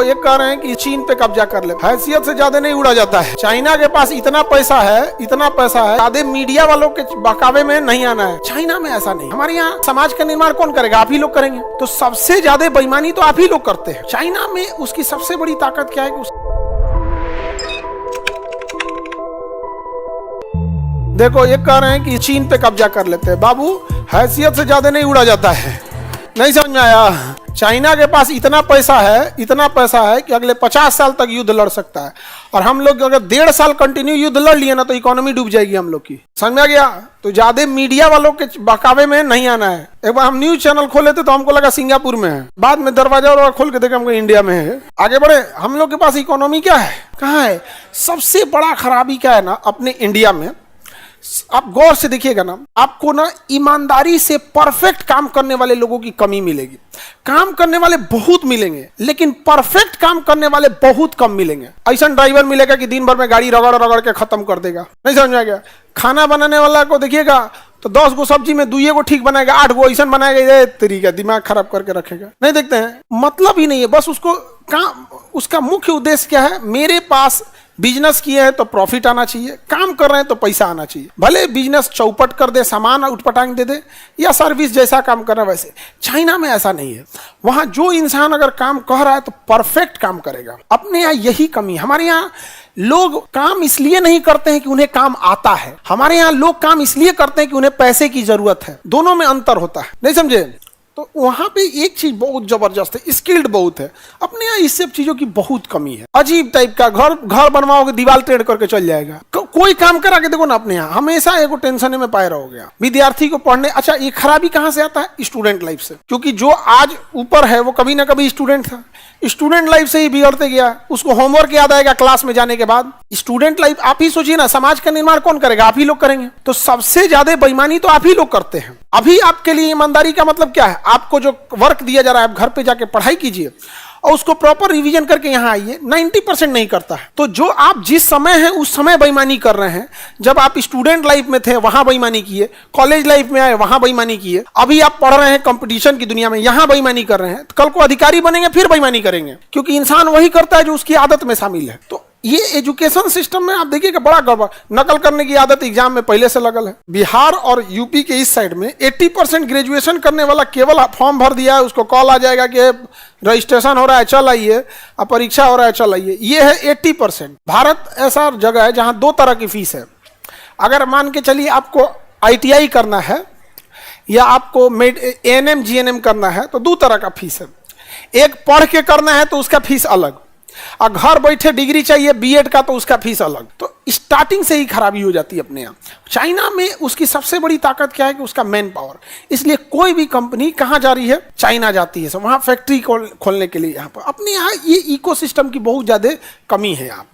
तो ये कह रहे हैं कि चीन पे कब्जा कर ले, हैसियत से ज्यादा नहीं उड़ा जाता है। चाइना के पास इतना पैसा है, ज्यादा मीडिया वालों के बहकावे में नहीं आना है। चाइना में ऐसा नहीं। हमारे यहाँ समाज का निर्माण कौन करेगा? आप ही लोग करेंगे। तो सबसे ज्यादा बेईमानी तो आप ही लोग करते हैं। चाइना में उसकी सबसे बड़ी ताकत क्या है कि देखो, ये कह रहे हैं कि चीन पे कब्जा कर लेते हैं। बाबू, हैसियत से ज्यादा नहीं उड़ा जाता है। नहीं समझ में आया? चाइना के पास इतना पैसा है कि अगले 50 साल तक युद्ध लड़ सकता है। और हम लोग अगर 1.5 साल कंटिन्यू युद्ध लड़ लिए ना तो इकोनॉमी डूब जाएगी हम लोग की। समझ में आ गया? तो ज्यादा मीडिया वालों के बहकावे में नहीं आना है। एक बार हम न्यूज चैनल खोले थे तो हमको लगा सिंगापुर में है, बाद में दरवाजा खोल के देखा हमको इंडिया में है। आगे बढ़े। हम लोग के पास इकोनॉमी क्या है? कहाँ है? सबसे बड़ा खराबी क्या है ना अपने इंडिया में, आप गौर से देखिएगा ना, आपको ना ईमानदारी से परफेक्ट काम करने वाले लोगों की कमी मिलेगी। काम करने वाले बहुत मिलेंगे लेकिन परफेक्ट काम करने वाले बहुत कम मिलेंगे। ऐसा ड्राइवर मिलेगा कि दिन भर में गाड़ी रगड़ रगड़ के खत्म कर देगा। नहीं समझ में आ गया? खाना बनाने वाला को देखिएगा तो 10 गो सब्जी में 2 गो ठीक बनाएगा, 8 गो ऐसा बनाएगा, तरीका दिमाग खराब करके रखेगा। नहीं देखते हैं, मतलब ही नहीं है। बस उसको काम, उसका मुख्य उद्देश्य क्या है? मेरे पास बिजनेस किए हैं तो प्रॉफिट आना चाहिए, काम कर रहे हैं तो पैसा आना चाहिए। भले बिजनेस चौपट कर दे, सामान उठपटांग दे दे, या सर्विस जैसा काम कर रहा है वैसे। चाइना में ऐसा नहीं है। वहां जो इंसान अगर काम कह रहा है तो परफेक्ट काम करेगा। अपने यहाँ यही कमी। हमारे यहाँ लोग काम इसलिए नहीं करते हैं कि उन्हें काम आता है। हमारे यहाँ लोग काम इसलिए करते हैं कि उन्हें पैसे की जरूरत है। दोनों में अंतर होता है। नहीं समझे? तो वहां पे एक चीज बहुत जबरदस्त है, स्किल्ड बहुत है। अपने यहाँ इस सब चीजों की बहुत कमी है। अजीब टाइप का घर बनवाओगे, दीवार टेढ़ करके चल जाएगा। कोई काम करा के देखो ना, अपने यहाँ हमेशा एगो टेंशन में पाए रहोगे। विद्यार्थी को पढ़ने, अच्छा ये खराबी कहाँ से आता है? स्टूडेंट लाइफ से। क्योंकि जो आज ऊपर है वो कभी ना कभी स्टूडेंट था। स्टूडेंट लाइफ से ही बिगड़ते गया। उसको होमवर्क याद आएगा क्लास में जाने के बाद। स्टूडेंट लाइफ, आप ही सोचिए ना, समाज का निर्माण कौन करेगा? आप ही लोग करेंगे। तो सबसे ज्यादा बेईमानी तो आप ही लोग करते हैं। अभी आपके लिए ईमानदारी का मतलब क्या है? आपको जो वर्क दिया जा रहा है, आप घर पे जाके पढ़ाई कीजिए और उसको प्रॉपर रिवीजन करके यहाँ आइए। 90% नहीं करता है। तो जो आप जिस समय है उस समय बेईमानी कर रहे हैं। जब आप स्टूडेंट लाइफ में थे वहां बेईमानी किए, कॉलेज लाइफ में आए वहां बेईमानी किए, अभी आप पढ़ रहे हैं कंपटीशन की दुनिया में, यहां बेईमानी कर रहे हैं। तो कल को अधिकारी बनेंगे फिर बेईमानी करेंगे, क्योंकि इंसान वही करता है जो उसकी आदत में शामिल है। तो ये एजुकेशन सिस्टम में आप देखिएगा बड़ा गड़बड़। नकल करने की आदत एग्जाम में पहले से लगल है। बिहार और यूपी के इस साइड में 80% ग्रेजुएशन करने वाला केवल फॉर्म भर दिया है, उसको कॉल आ जाएगा कि रजिस्ट्रेशन हो रहा है चल आइए, और परीक्षा हो रहा है चल आइए। ये है 80%। भारत ऐसा जगह है जहां 2 तरह की फीस है। अगर मान के चलिए आपको ITI करना है या आपको ANM GNM करना है तो 2 तरह का फीस है। एक पढ़ के करना है तो उसका फीस अलग, और घर बैठे डिग्री चाहिए BEd का तो उसका फीस अलग। तो स्टार्टिंग से ही खराबी हो जाती है अपने यहाँ। चाइना में उसकी सबसे बड़ी ताकत क्या है कि उसका मैन पावर। इसलिए कोई भी कंपनी कहाँ जा रही है? चाइना जाती है। वहां फैक्ट्री खोलने के लिए। यहाँ पर अपने यहाँ ये इकोसिस्टम की बहुत ज्यादा कमी है। यहाँ